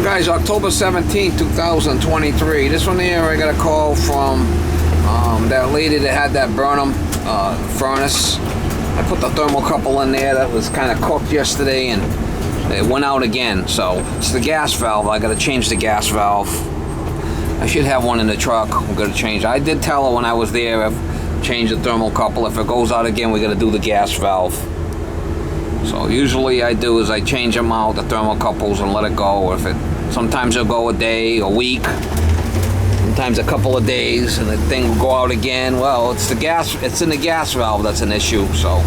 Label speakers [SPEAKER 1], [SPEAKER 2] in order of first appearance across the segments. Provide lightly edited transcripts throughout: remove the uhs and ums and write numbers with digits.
[SPEAKER 1] guys, October 17, 2023. This one here, I got a call from that lady that had that Burnham furnace. I put the thermocouple in there that was kind of cooked yesterday and it went out again. So it's the gas valve. I got to change the gas valve. I should have one in the truck. We're going to change. I did tell her when I was there, I've changed the thermocouple. If it goes out again, we got to do the gas valve. So usually I do is I change them out, the thermocouples, and let it go. If it, sometimes it'll go a day, a week, sometimes a couple of days, and the thing will go out again. Well, it's the gas. It's in the gas valve that's an issue. So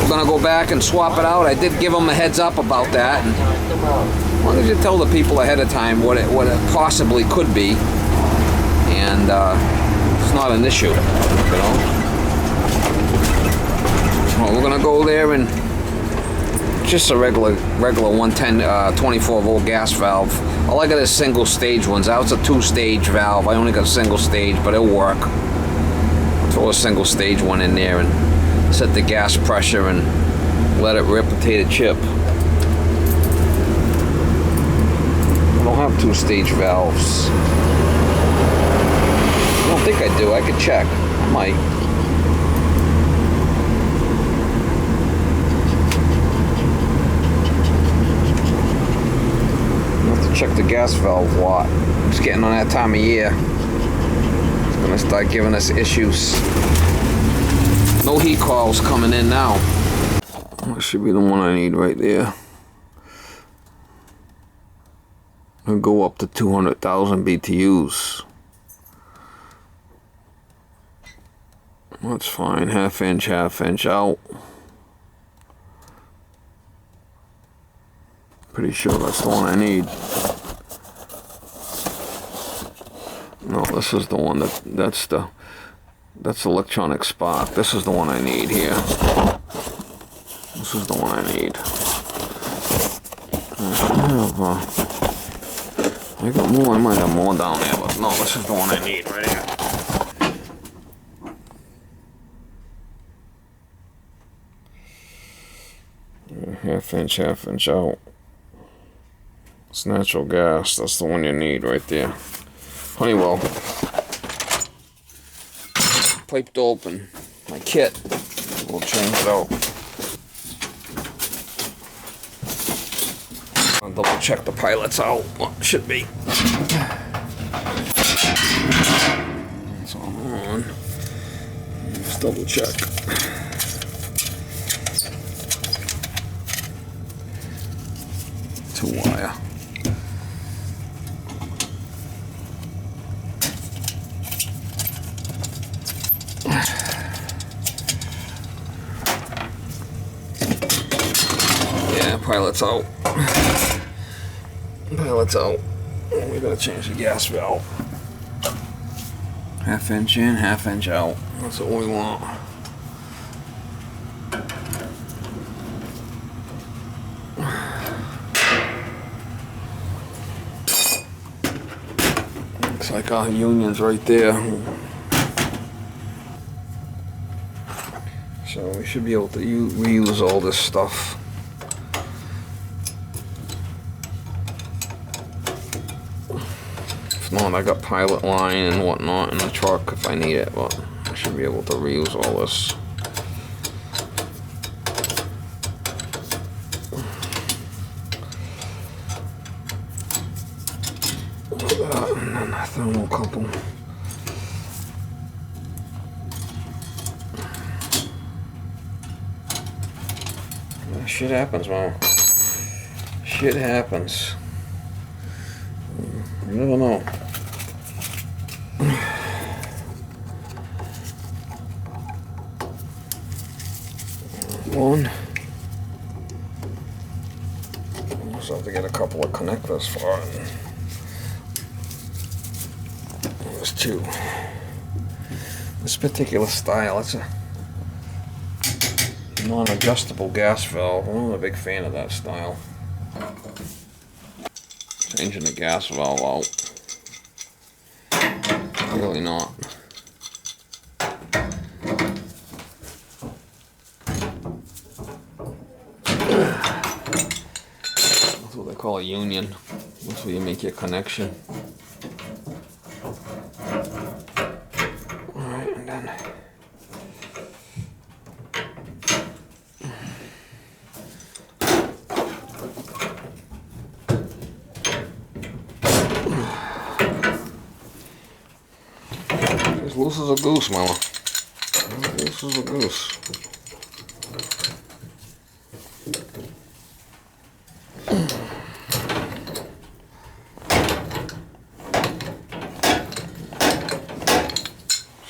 [SPEAKER 1] we're gonna go back and swap it out. I did give them a heads up about that. And as long as you tell the people ahead of time what it possibly could be, and it's not an issue, you know. Well, we're gonna go there and just a regular 110 24 volt gas valve. All I got is single stage ones. That was a 2-stage valve. I only got a single stage, but it'll work. Throw a single stage one in there and set the gas pressure and let it rip and take a chip. I don't have 2-stage valves. I don't think I do. I could check. I might. Check the gas valve lot. It's getting on that time of year. It's gonna start giving us issues. No heat coils coming in now. That should be the one I need right there. I'll go up to 200,000 BTUs. That's fine. Half inch out. Pretty sure that's the one I need. No, this is the one that's electronic spark. This is the one I need here. This is the one I need. I got more. I might have more down there, but no, this is the one I need right here. Half inch out. It's natural gas. That's the one you need right there. Honeywell. Piped open. My kit. We'll change it out. I'll double check the pilots out. Well, it should be. That's all on. Just double check. 2-wire. Yeah, pilot's out. Pilot's out. We gotta change the gas valve. Half inch in, half inch out. That's what we want. Looks like our union's right there. So we should be able to reuse all this stuff. If not, I got pilot line and whatnot in the truck if I need it, but I should be able to reuse all this. And then a thermocouple. Shit happens, man. Shit happens. You never know. One. I also have to get a couple of connectors for it. There's 2. This particular style, it's a non-adjustable gas valve. I'm not a big fan of that style. Changing the gas valve out. Really not. That's what they call a union. That's where you make your connection. Alright, and then as loose as a goose, mama. As loose as a goose.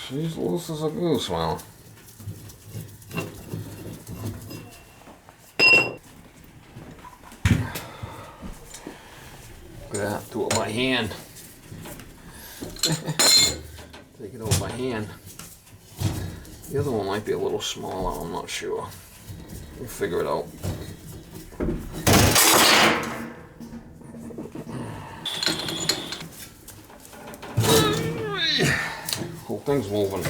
[SPEAKER 1] She's loose as a goose, mama. Look at that. Do it by hand. Take it over by hand. The other one might be a little smaller, I'm not sure. We'll figure it out. Whole thing's moving.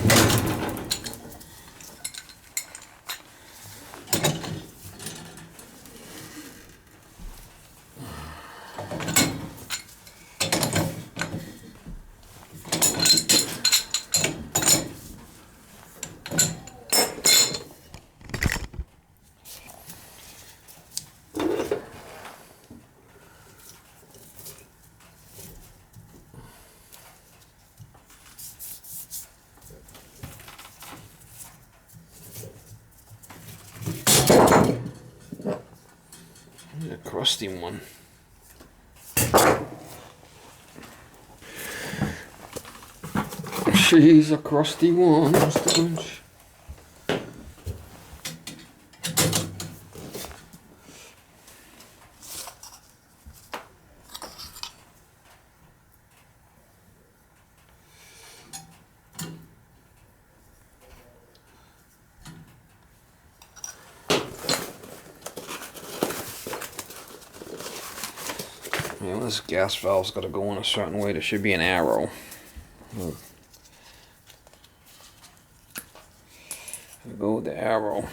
[SPEAKER 1] A crusty one. She's a crusty one, Mr. Lynch. Yeah, this gas valve's got to go in a certain way. There should be an arrow. Go with the arrow.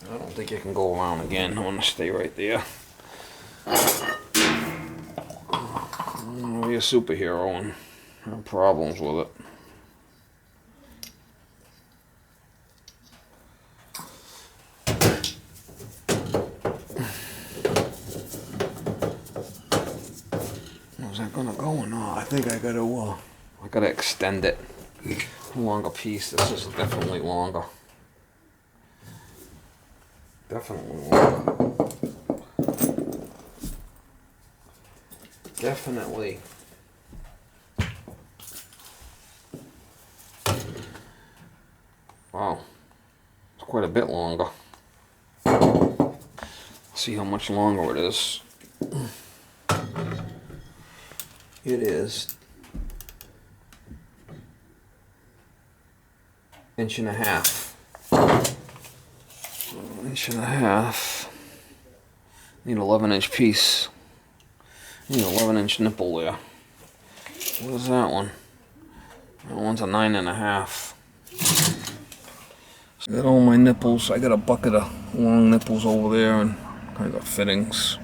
[SPEAKER 1] I don't think it can go around again. I want to stay right there. I'm be a superhero and have problems with it. Is that gonna go or not? I think I gotta extend it. Longer piece. This is definitely longer. Definitely longer. Definitely. Wow. It's quite a bit longer. See how much longer it is. It is 1.5 inches. 1.5 inches. Need an 11-inch piece. Need an 11-inch nipple there. What is that one? That one's a 9.5. I got all my nipples. I got a bucket of long nipples over there and kind of fittings.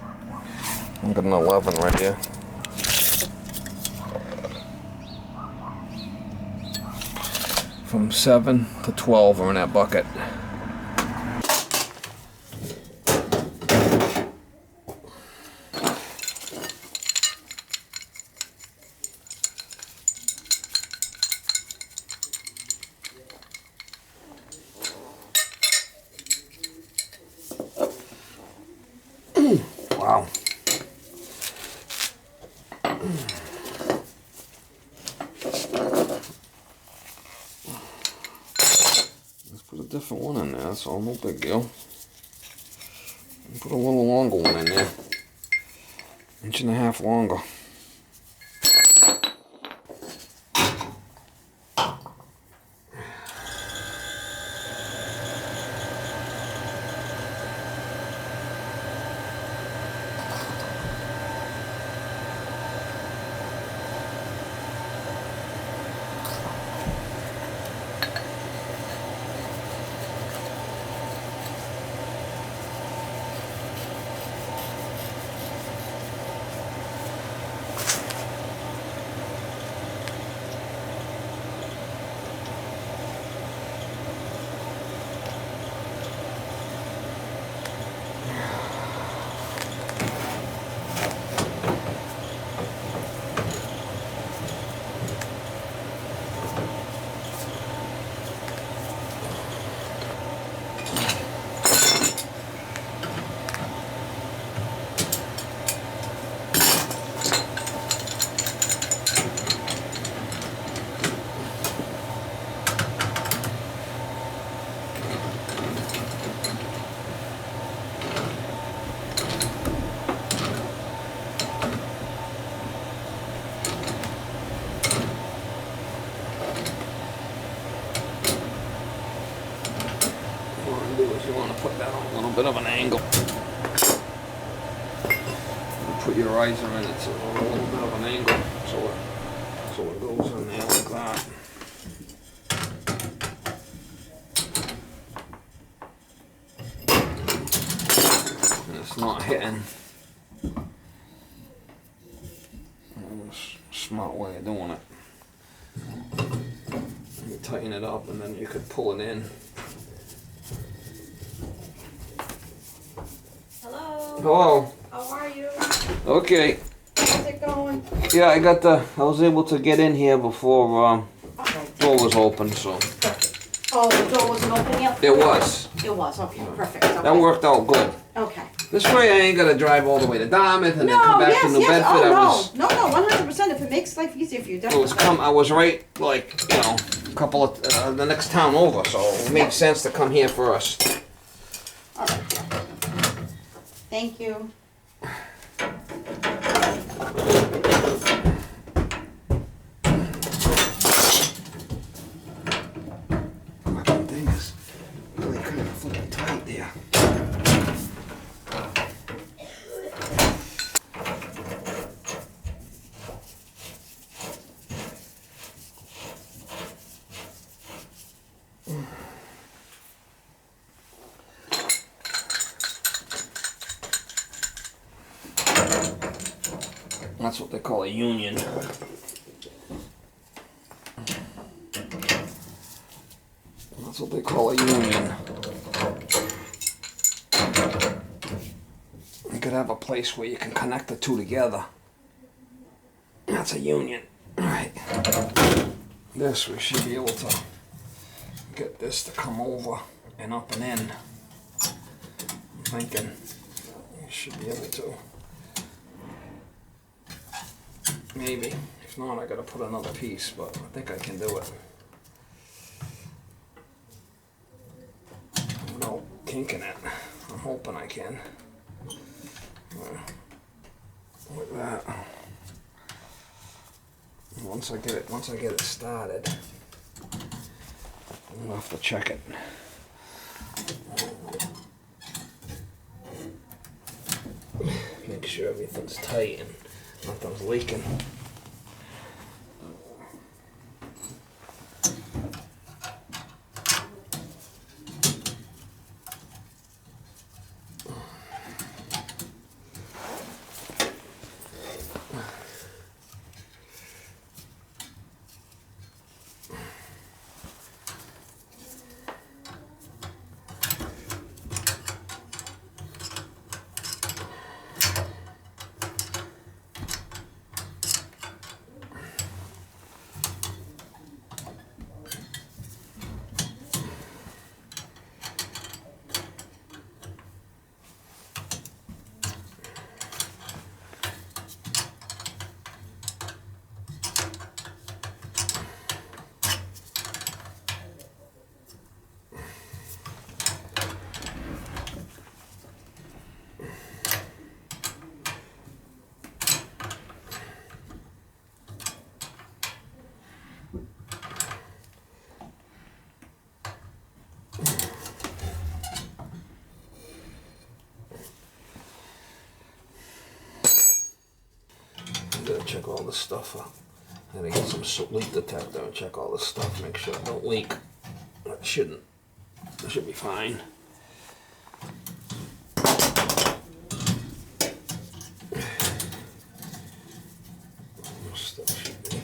[SPEAKER 1] I got an 11 right here. From 7 to 12 are in that bucket. Wow. Let's put a different one in there, so no big deal. Put a little longer one in there. 1.5 inches longer. You want to put that on a little bit of an angle. You put your riser in it so on a little bit of an angle, so it goes in there like that. And it's not hitting. That's a smart way of doing it. You tighten it up and then you could pull it in. Hello.
[SPEAKER 2] How are you?
[SPEAKER 1] Okay.
[SPEAKER 2] How's it going?
[SPEAKER 1] Yeah, I was able to get in here before
[SPEAKER 2] Okay.
[SPEAKER 1] door was open, so.
[SPEAKER 2] Perfect. Oh, the door wasn't open yet?
[SPEAKER 1] It was.
[SPEAKER 2] It was, okay, perfect. Okay.
[SPEAKER 1] That worked out good.
[SPEAKER 2] Okay.
[SPEAKER 1] This way I ain't gotta drive all the way to Dartmouth and then come back to New
[SPEAKER 2] yes.
[SPEAKER 1] Bedford.
[SPEAKER 2] Oh, no, 100%. If it makes life easier for you, definitely.
[SPEAKER 1] I was right, like, you know, a couple of, the next town over, so it made sense to come here first.
[SPEAKER 2] All right. Thank you.
[SPEAKER 1] That thing is really kind of flipping tight there. That's what they call a union. That's what they call a union. You could have a place where you can connect the two together. That's a union. Alright. This, we should be able to get this to come over and up and in. I'm thinking you should be able to. Maybe. If not, I gotta put another piece, but I think I can do it. Without kinking it. I'm hoping I can. Like that. Once I get it started, I'll have to check it. Make sure everything's tight and nothing's leaking. check all this stuff. I gotta get some leak detector and check all this stuff, make sure it don't leak. It shouldn't. It should be fine. Stuff should be.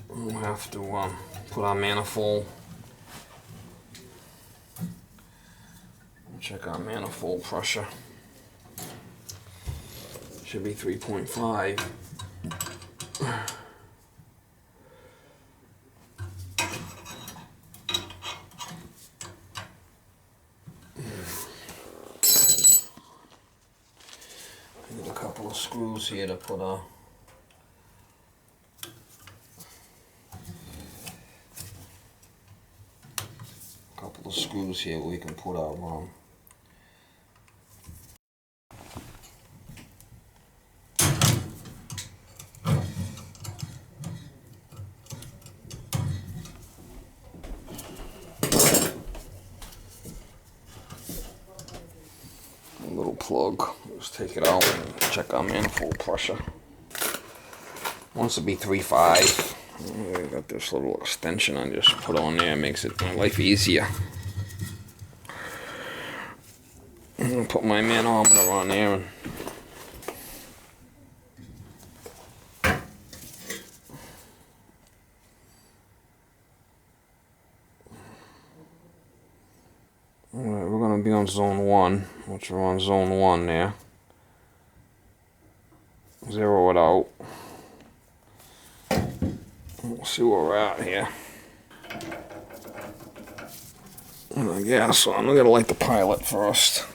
[SPEAKER 1] We'll have to put our manifold. Check our manifold pressure. Should be 3.5. I need a couple of screws here to put a screws here we can put our little plug. Just take it out and check our manifold pressure. Wants to be 3.5. I got this little extension I just put on there, makes it my life easier. I'm gonna put my manometer on there and alright, we're gonna be on zone 1, which we're on zone 1 there. Zero it out. We'll see where we're at here. And the gas on. We gotta light the pilot first.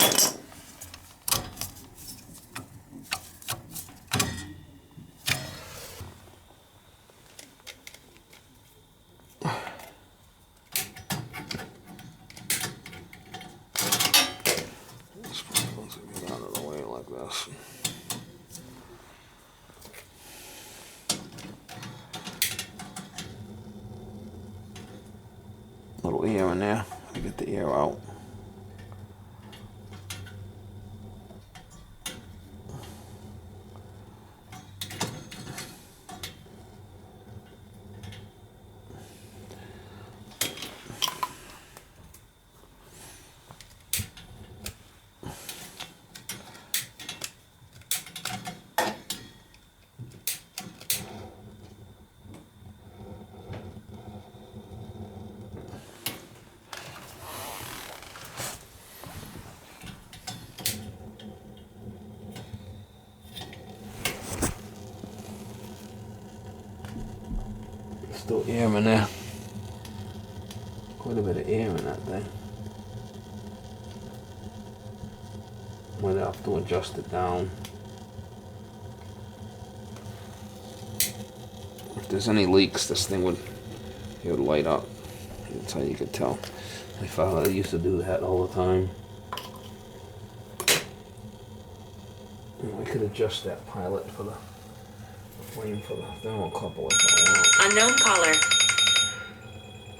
[SPEAKER 1] Let's get out of the way like this. Little air in there. I get the air out. Still air in there. Quite a bit of air in that thing. Might have to adjust it down. If there's any leaks, this thing would light up. That's how you could tell. My father used to do that all the time. I could adjust that pilot for the flame for the thermocouple if I want.
[SPEAKER 3] Unknown caller.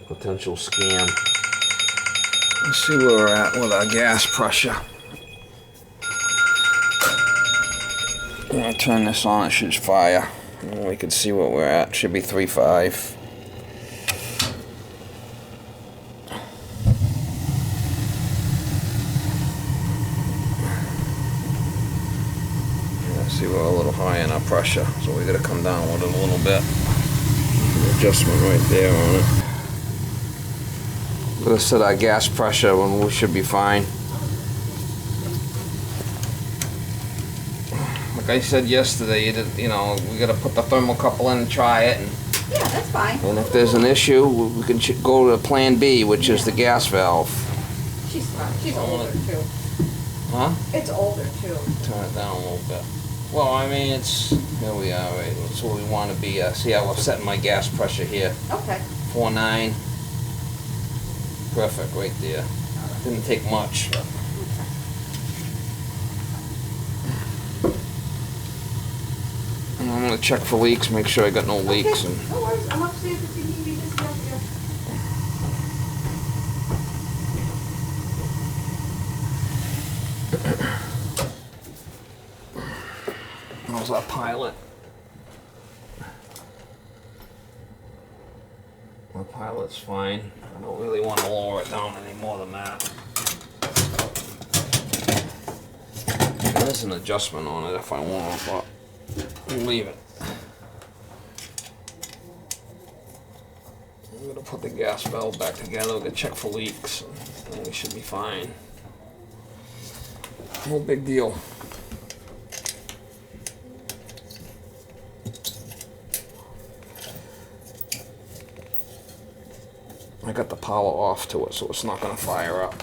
[SPEAKER 1] Potential scam. Let's see where we're at with our gas pressure. I'm gonna turn this on, it should fire. And we can see what we're at. Should be 3.5. See, we're a little high in our pressure, so we gotta come down with it a little bit. Adjustment right there on it. We're gonna set our gas pressure and we should be fine. Like I said yesterday, you know, we gotta put the thermocouple in and try it. And
[SPEAKER 2] Yeah, that's fine.
[SPEAKER 1] if there's an issue, we can go to plan B, which is the gas valve.
[SPEAKER 2] She's older too.
[SPEAKER 1] Huh?
[SPEAKER 2] It's older too.
[SPEAKER 1] Turn it down a little bit. Well, I mean, here we are, right? That's where we want to be. See how I'm setting my gas pressure here.
[SPEAKER 2] Okay.
[SPEAKER 1] 4.9. Perfect, right there. Didn't take much. And I'm gonna check for leaks, make sure I got no leaks.
[SPEAKER 2] Okay.
[SPEAKER 1] And
[SPEAKER 2] No worries. I'm upstairs if you need me. Just down here.
[SPEAKER 1] pilot. The pilot's fine. I don't really want to lower it down any more than that. There's an adjustment on it if I want, but I'll leave it. I'm going to put the gas valve back together. We're going to check for leaks, and we should be fine. No big deal. I got the power off to it, so it's not going to fire up.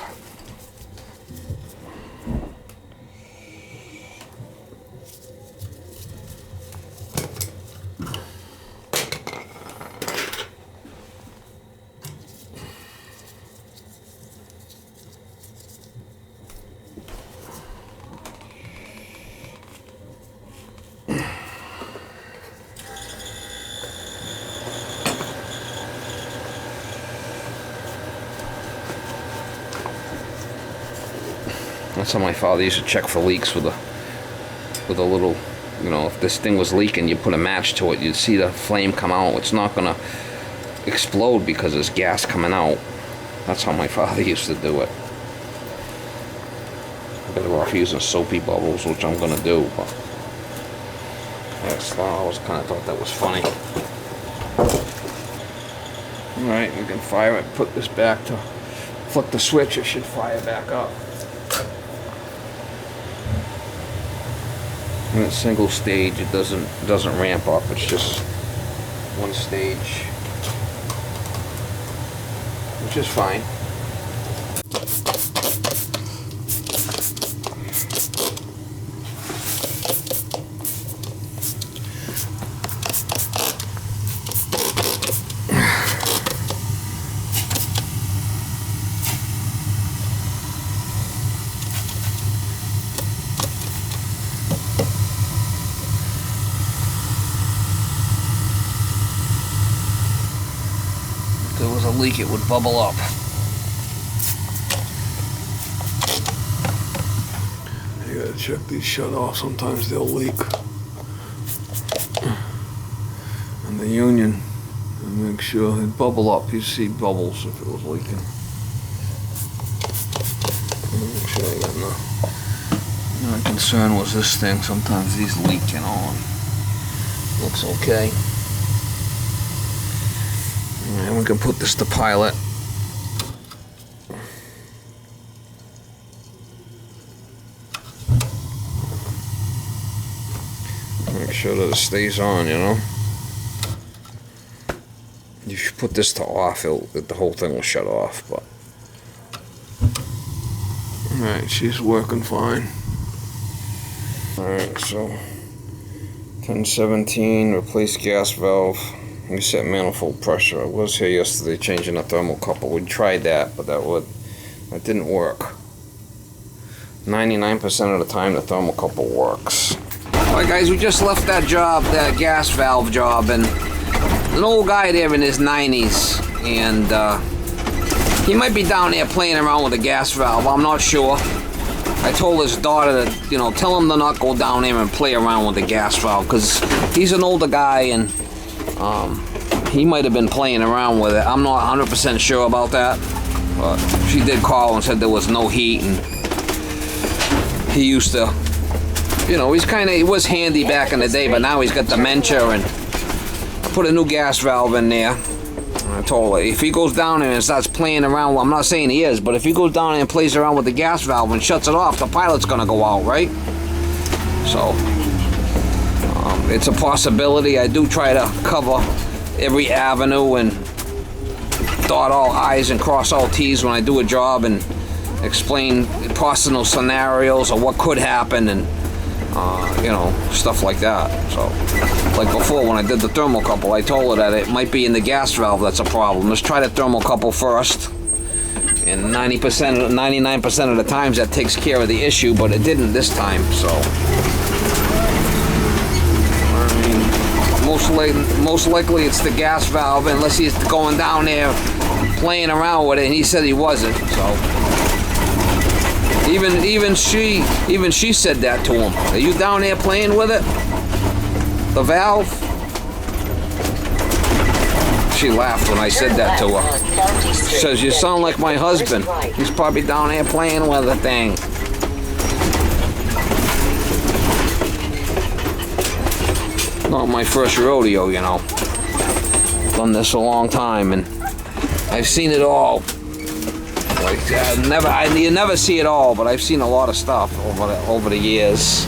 [SPEAKER 1] That's how my father used to check for leaks with a little, you know, if this thing was leaking, you put a match to it, you'd see the flame come out. It's not gonna explode because there's gas coming out. That's how my father used to do it. Better off using soapy bubbles, which I'm gonna do, but yes, I always kind of thought that was funny. Alright, we can fire it, put this back to flip the switch, it should fire back up. And it's single stage, it doesn't ramp up, it's just one stage, which is fine. If there was a leak, it would bubble up. You gotta check these shut off, sometimes they'll leak. And the union, make sure it bubble up. You see bubbles if it was leaking. Make sure I got no. My concern was this thing. Sometimes these leak, you know. Looks okay. And we can put this to pilot. Make sure that it stays on, you know. You should put this to off, the whole thing will shut off, but. Alright, she's working fine. Alright, so 1017, replace gas valve, reset manifold pressure. I was here yesterday changing the thermocouple. We tried that, but that didn't work. 99% of the time the thermocouple works. Alright guys, we just left that job, that gas valve job, and an old guy there in his 90s, and he might be down there playing around with a gas valve, I'm not sure. I told his daughter to, you know, tell him to not go down there and play around with the gas valve, because he's an older guy and he might have been playing around with it. I'm not 100% sure about that, but she did call and said there was no heat, and he used to, you know, he was handy back in the day, but now he's got dementia, and I put a new gas valve in there. I told her, if he goes down there and starts playing around, well, I'm not saying he is, but if he goes down there and plays around with the gas valve and shuts it off, the pilot's gonna go out, right? So, it's a possibility. I do try to cover every avenue and dot all I's and cross all T's when I do a job, and explain personal scenarios or what could happen, and you know, stuff like that. So, like before when I did the thermocouple, I told her that it might be in the gas valve that's a problem. Let's try the thermocouple first, and 99% of the times that takes care of the issue, but it didn't this time. So, I mean, most likely it's the gas valve, unless he's going down there playing around with it, and he said he wasn't. So. Even she said that to him. Are you down there playing with it? The valve. She laughed when I said that to her. She says, "You sound like my husband. He's probably down there playing with the thing." Not my first rodeo, you know. Done this a long time, and I've seen it all. Like, you never see it all, but I've seen a lot of stuff over the years.